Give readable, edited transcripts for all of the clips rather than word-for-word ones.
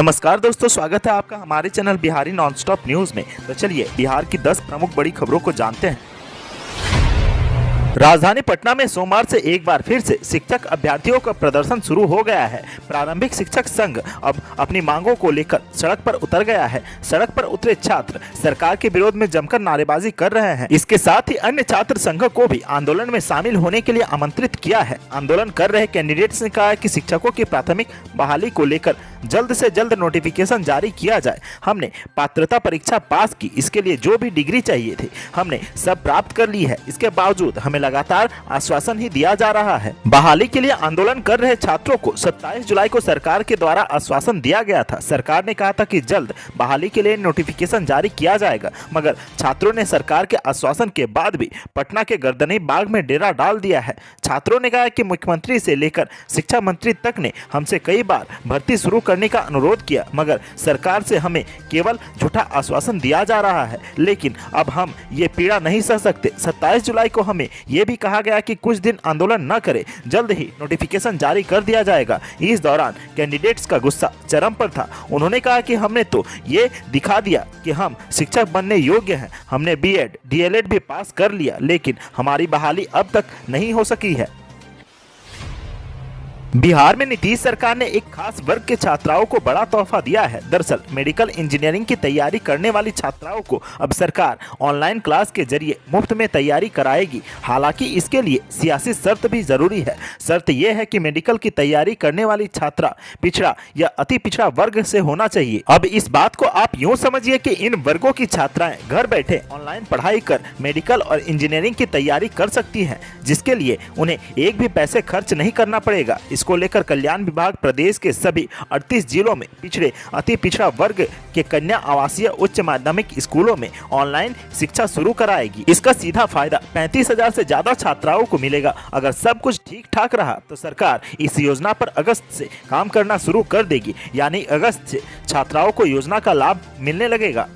नमस्कार दोस्तों, स्वागत है आपका हमारे चैनल बिहारी नॉनस्टॉप न्यूज में। तो चलिए बिहार की 10 प्रमुख बड़ी खबरों को जानते हैं। राजधानी पटना में सोमवार से एक बार फिर से शिक्षक अभ्यर्थियों का प्रदर्शन शुरू हो गया है। प्रारंभिक शिक्षक संघ अब अपनी मांगों को लेकर सड़क पर उतर गया है। सड़क पर उतरे छात्र सरकार के विरोध में जमकर नारेबाजी कर रहे हैं। इसके साथ ही अन्य छात्र संघ को भी आंदोलन में शामिल होने के लिए आमंत्रित किया है। आंदोलन कर रहे कैंडिडेट्स ने कहा है कि शिक्षकों की प्राथमिक बहाली को लेकर जल्द से जल्द नोटिफिकेशन जारी किया जाए। हमने पात्रता परीक्षा पास की, इसके लिए जो भी डिग्री चाहिए थी हमने सब प्राप्त कर ली है। इसके बावजूद हमें लगातार आश्वासन ही दिया जा रहा है। बहाली के लिए आंदोलन कर रहे छात्रों को 27 जुलाई को सरकार के द्वारा आश्वासन दिया गया था। सरकार ने कहा था कि जल्द बहाली के लिए नोटिफिकेशन जारी किया जाएगा, मगर छात्रों ने सरकार के आश्वासन के बाद भी पटना के गर्दनी बाग में डेरा डाल दिया है। छात्रों ने कहा कि मुख्यमंत्री से लेकर शिक्षा मंत्री तक ने हमसे कई बार भर्ती शुरू करने का अनुरोध किया, मगर सरकार से हमें केवल झूठा आश्वासन दिया जा रहा है। लेकिन अब हम ये पीड़ा नहीं सह सकते। 27 जुलाई को हमें यह भी कहा गया कि कुछ दिन आंदोलन न करें, जल्द ही नोटिफिकेशन जारी कर दिया जाएगा। इस दौरान कैंडिडेट्स का गुस्सा चरम पर था। उन्होंने कहा कि हमने तो ये दिखा दिया कि हम शिक्षक बनने योग्य हैं। हमने बीएड डीएलएड भी पास कर लिया, लेकिन हमारी बहाली अब तक नहीं हो सकी है। बिहार में नीतीश सरकार ने एक खास वर्ग के छात्राओं को बड़ा तोहफा दिया है। दरअसल मेडिकल इंजीनियरिंग की तैयारी करने वाली छात्राओं को अब सरकार ऑनलाइन क्लास के जरिए मुफ्त में तैयारी कराएगी। हालांकि इसके लिए सियासी शर्त भी जरूरी है। शर्त यह है कि मेडिकल की तैयारी करने वाली छात्रा पिछड़ा या अति पिछड़ा वर्ग से होना चाहिए। अब इस बात को आप यूँ समझिए कि इन वर्गों की छात्राएं घर बैठे ऑनलाइन पढ़ाई कर मेडिकल और इंजीनियरिंग की तैयारी कर सकती हैं, जिसके लिए उन्हें एक भी पैसे खर्च नहीं करना पड़ेगा। को लेकर कल्याण विभाग प्रदेश के सभी 38 जिलों में पिछड़े अति पिछड़ा वर्ग के कन्या आवासीय उच्च माध्यमिक स्कूलों में ऑनलाइन शिक्षा शुरू कराएगी। इसका सीधा फायदा 35,000 से ज्यादा छात्राओं को मिलेगा। अगर सब कुछ ठीक ठाक रहा तो सरकार इस योजना पर अगस्त से काम करना शुरू कर देगी, यानी अगस्त से छात्राओं को योजना का लाभ मिलने लगेगा।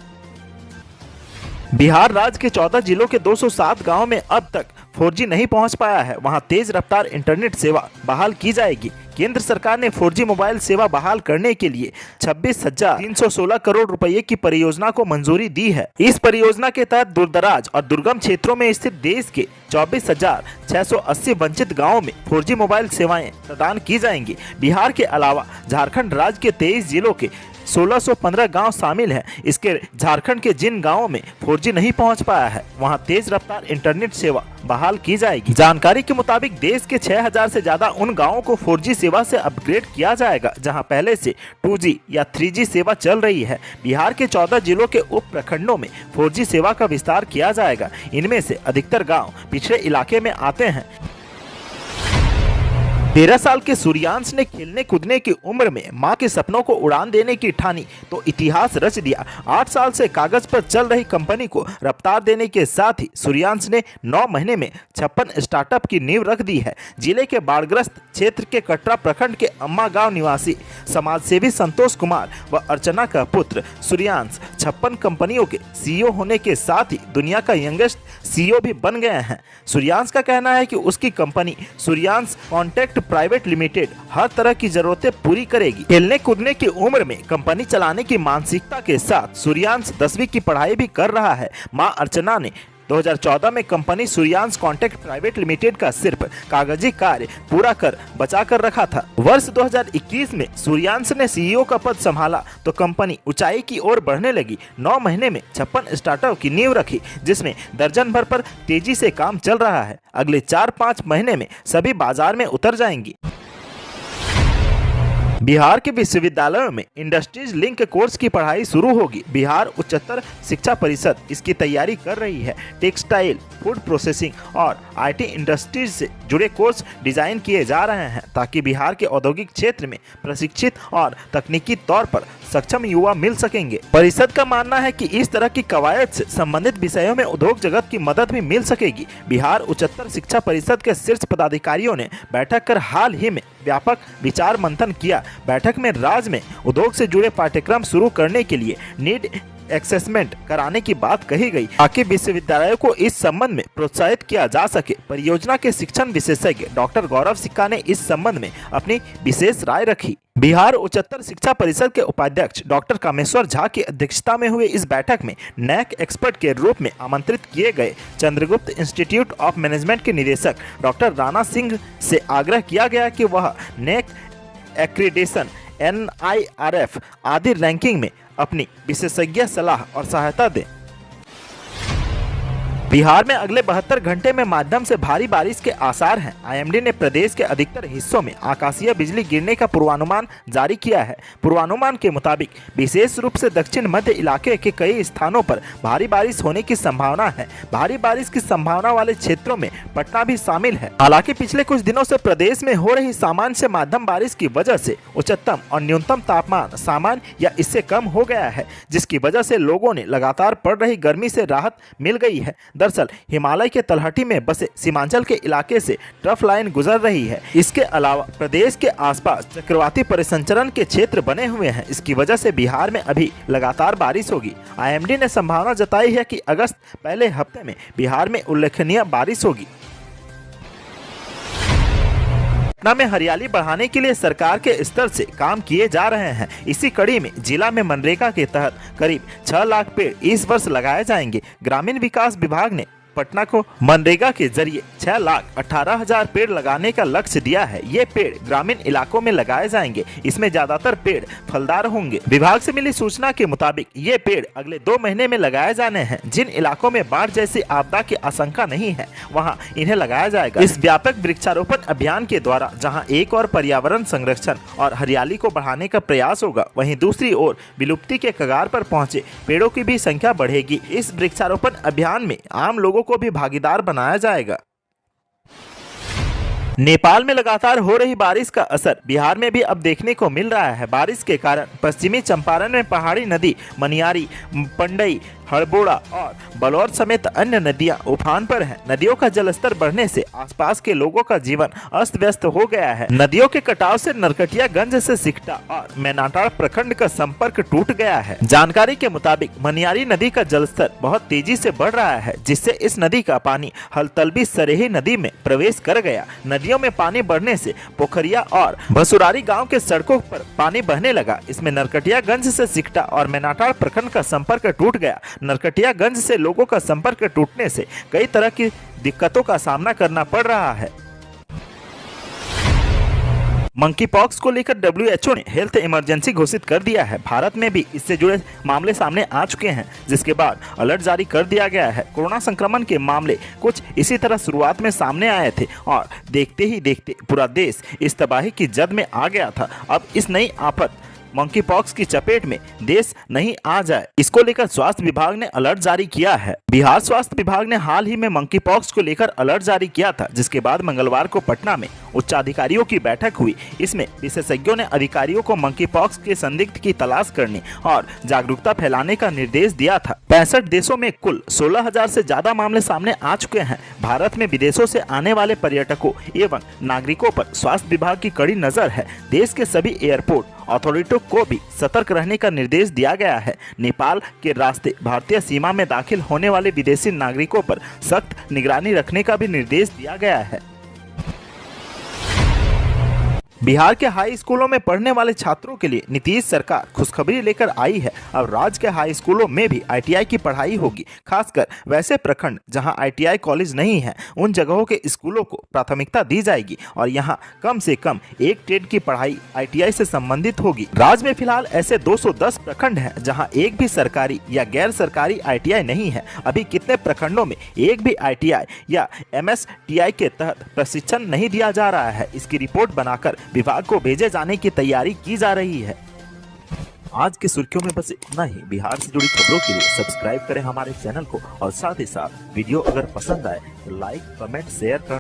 बिहार राज्य के 14 जिलों के 207 गांवों में अब तक 4G नहीं पहुंच पाया है। वहां तेज रफ्तार इंटरनेट सेवा बहाल की जाएगी। केंद्र सरकार ने 4G मोबाइल सेवा बहाल करने के लिए 26,316 करोड़ रुपए की परियोजना को मंजूरी दी है। इस परियोजना के तहत दूरदराज और दुर्गम क्षेत्रों में स्थित देश के 24,680 वंचित गांवों में 4G मोबाइल सेवाएं प्रदान की जाएंगी। बिहार के अलावा झारखंड राज्य के 23 जिलों के 1615 गांव शामिल हैं। इसके झारखंड के जिन गांवों में 4G नहीं पहुंच पाया है, वहां तेज रफ्तार इंटरनेट सेवा बहाल की जाएगी। जानकारी के मुताबिक देश के 6000 से ज्यादा उन गांवों को 4G सेवा से अपग्रेड किया जाएगा जहां पहले से 2G या 3G सेवा चल रही है। बिहार के 14 जिलों के उप प्रखंडों में 4G सेवा का विस्तार किया जाएगा। इनमें से अधिकतर गाँव पिछड़े इलाके में आते हैं। 13 साल के सूर्यांश ने खेलने कूदने की उम्र में मां के सपनों को उड़ान देने की ठानी तो इतिहास रच दिया। 8 साल से कागज पर चल रही कंपनी को रफ्तार देने के साथ ही सूर्यांश ने 9 महीने में 56 स्टार्टअप की नींव रख दी है। जिले के बाढ़ग्रस्त क्षेत्र के कटरा प्रखंड के अम्मा गांव निवासी समाजसेवी संतोष कुमार व अर्चना का पुत्र सूर्यांश 56 कंपनियों के सीईओ होने के साथ ही दुनिया का यंगेस्ट सीईओ भी बन गए हैं। सूर्यांश का कहना है कि उसकी company Suryansh contact private limited हर तरह की जरूरतें पूरी करेगी। खेलने कूदने की उम्र में कंपनी चलाने की मानसिकता के साथ सूर्यांश 10वीं की पढ़ाई भी कर रहा है। मां अर्चना ने 2014 में company Suryansh contact private limited का सिर्फ कागजी कार्य पूरा कर बचा कर रखा था। वर्ष 2021 में सूर्यांश ने सीईओ का पद संभाला तो कंपनी ऊंचाई की ओर बढ़ने लगी। 9 महीने में 56 स्टार्टअप की नींव रखी, जिसमें दर्जन भर पर तेजी से काम चल रहा है। अगले 4-5 महीने में सभी बाजार में उतर जाएंगी। बिहार के विश्वविद्यालयों में इंडस्ट्रीज लिंक कोर्स की पढ़ाई शुरू होगी। बिहार उच्चतर शिक्षा परिषद इसकी तैयारी कर रही है। टेक्सटाइल, फूड प्रोसेसिंग और आईटी इंडस्ट्रीज से जुड़े कोर्स डिजाइन किए जा रहे हैं ताकि बिहार के औद्योगिक क्षेत्र में प्रशिक्षित और तकनीकी तौर पर सक्षम युवा मिल सकेंगे। परिषद का मानना है कि इस तरह की कवायद से संबंधित विषयों में उद्योग जगत की मदद भी मिल सकेगी। बिहार उच्चतर शिक्षा परिषद के शीर्ष पदाधिकारियों ने बैठक कर हाल ही में व्यापक विचार मंथन किया। बैठक में राज्य में उद्योग से जुड़े पाठ्यक्रम शुरू करने के लिए नीट असेसमेंट कराने की बात कही गई ताकि विश्वविद्यालयों को इस संबंध में प्रोत्साहित किया जा सके। परियोजना के शिक्षण विशेषज्ञ डॉक्टर गौरव सिक्का ने इस संबंध में अपनी विशेष राय रखी। बिहार उच्चतर शिक्षा परिषद के उपाध्यक्ष डॉक्टर कामेश्वर झा की अध्यक्षता में हुए इस बैठक में नैक एक्सपर्ट के रूप में आमंत्रित किए गए चंद्रगुप्त इंस्टीट्यूट ऑफ मैनेजमेंट के निदेशक डॉक्टर राणा सिंह से आग्रह किया गया कि वह नैक एक्रीडेशन, NIRF आदि रैंकिंग में अपनी विशेषज्ञ सलाह और सहायता दें। बिहार में अगले 72 घंटे में माध्यम से भारी बारिश के आसार हैं। IMD ने प्रदेश के अधिकतर हिस्सों में आकाशीय बिजली गिरने का पूर्वानुमान जारी किया है। पूर्वानुमान के मुताबिक विशेष रूप से दक्षिण मध्य इलाके के कई स्थानों पर भारी बारिश होने की संभावना है। भारी बारिश की संभावना वाले क्षेत्रों में पटना भी शामिल है। हालांकि पिछले कुछ दिनों से प्रदेश में हो रही सामान्य से मध्यम बारिश की वजह से उच्चतम और न्यूनतम तापमान सामान्य या इससे कम हो गया है, जिसकी वजह से लोगों ने लगातार पड़ रही गर्मी से राहत मिल गई है। दरअसल हिमालय के तलहटी में बसे सीमांचल के इलाके से ट्रफ लाइन गुजर रही है। इसके अलावा प्रदेश के आसपास चक्रवाती परिसंचरण के क्षेत्र बने हुए हैं। इसकी वजह से बिहार में अभी लगातार बारिश होगी। IMD ने संभावना जताई है कि अगस्त पहले हफ्ते में बिहार में उल्लेखनीय बारिश होगी। पटना में हरियाली बढ़ाने के लिए सरकार के स्तर से काम किए जा रहे हैं। इसी कड़ी में जिला में मनरेगा के तहत करीब 6 लाख पेड़ इस वर्ष लगाए जाएंगे। ग्रामीण विकास विभाग ने पटना को मनरेगा के जरिए 6,18,000 पेड़ लगाने का लक्ष्य दिया है। ये पेड़ ग्रामीण इलाकों में लगाए जाएंगे। इसमें ज्यादातर पेड़ फलदार होंगे। विभाग से मिली सूचना के मुताबिक ये पेड़ अगले 2 महीने में लगाए जाने हैं। जिन इलाकों में बाढ़ जैसी आपदा की आशंका नहीं है, वहां इन्हें लगाया जाएगा। इस व्यापक वृक्षारोपण अभियान के द्वारा जहां एक और पर्यावरण संरक्षण और हरियाली को बढ़ाने का प्रयास होगा, वहीं दूसरी ओर विलुप्ति के कगार पर पहुंचे पेड़ों की भी संख्या बढ़ेगी। इस वृक्षारोपण अभियान में आम लोगों को भी भागीदार बनाया जाएगा। नेपाल में लगातार हो रही बारिश का असर बिहार में भी अब देखने को मिल रहा है। बारिश के कारण पश्चिमी चंपारण में पहाड़ी नदी मनियारी, पंडई, हड़बोड़ा और बलौर समेत अन्य नदियां उफान पर हैं। नदियों का जलस्तर बढ़ने से आसपास के लोगों का जीवन अस्त व्यस्त हो गया है। नदियों के कटाव से नरकटियागंज से सिकटा और मैनाटाड़ प्रखंड का संपर्क टूट गया है। जानकारी के मुताबिक मनियारी नदी का जलस्तर बहुत तेजी से बढ़ रहा है, जिससे इस नदी का पानी हलतलबी सरेही नदी में प्रवेश कर गया। नदियों में पानी बढ़ने से पोखरिया और भसुरारी गाँव के सड़कों पर पानी बहने लगा। इसमें नरकटियागंज से सिकटा और मैनाटाड़ प्रखंड का संपर्क टूट गया। नरकटियागंज से लोगों का संपर्क टूटने से कई तरह की दिक्कतों का सामना करना पड़ रहा है। मंकी पॉक्स को लेकर WHO ने हेल्थ इमरजेंसी घोषित कर दिया है। भारत में भी इससे जुड़े मामले सामने आ चुके हैं, जिसके बाद अलर्ट जारी कर दिया गया है। कोरोना संक्रमण के मामले कुछ इसी तरह शुरुआत में सामने आए थे और देखते ही देखते पूरा देश इस तबाही की जद में आ गया था। अब इस नई आफत मंकी पॉक्स की चपेट में देश नहीं आ जाए, इसको लेकर स्वास्थ्य विभाग ने अलर्ट जारी किया है। बिहार स्वास्थ्य विभाग ने हाल ही में मंकी पॉक्स को लेकर अलर्ट जारी किया था, जिसके बाद मंगलवार को पटना में उच्चाधिकारियों की बैठक हुई। इसमें विशेषज्ञों ने अधिकारियों को मंकी पॉक्स के संदिग्ध की तलाश करने और जागरूकता फैलाने का निर्देश दिया था। 65 देशों में कुल 16,000 से ज्यादा मामले सामने आ चुके हैं। भारत में विदेशों से आने वाले पर्यटकों एवं नागरिकों पर स्वास्थ्य विभाग की कड़ी नजर है। देश के सभी एयरपोर्ट अथॉरिटियों को भी सतर्क रहने का निर्देश दिया गया है। नेपाल के रास्ते भारतीय सीमा में दाखिल होने वाले विदेशी नागरिकों पर सख्त निगरानी रखने का भी निर्देश दिया गया है। बिहार के हाई स्कूलों में पढ़ने वाले छात्रों के लिए नीतीश सरकार खुशखबरी लेकर आई है। अब राज्य के हाई स्कूलों में भी ITI की पढ़ाई होगी। खासकर वैसे प्रखंड जहां ITI कॉलेज नहीं है, उन जगहों के स्कूलों को प्राथमिकता दी जाएगी और यहां कम से कम एक ट्रेड की पढ़ाई ITI से संबंधित होगी। राज्य में फिलहाल ऐसे 210 प्रखंड हैं जहां एक भी सरकारी या गैर सरकारी ITI नहीं है। अभी कितने प्रखंडों में एक भी ITI या MSTI के तहत प्रशिक्षण नहीं दिया जा रहा है, इसकी रिपोर्ट बनाकर विभाग को भेजे जाने की तैयारी की जा रही है। आज की सुर्खियों में बस इतना ही। बिहार से जुड़ी खबरों के लिए सब्सक्राइब करें हमारे चैनल को और साथ ही साथ वीडियो अगर पसंद आए तो लाइक, कमेंट, शेयर कर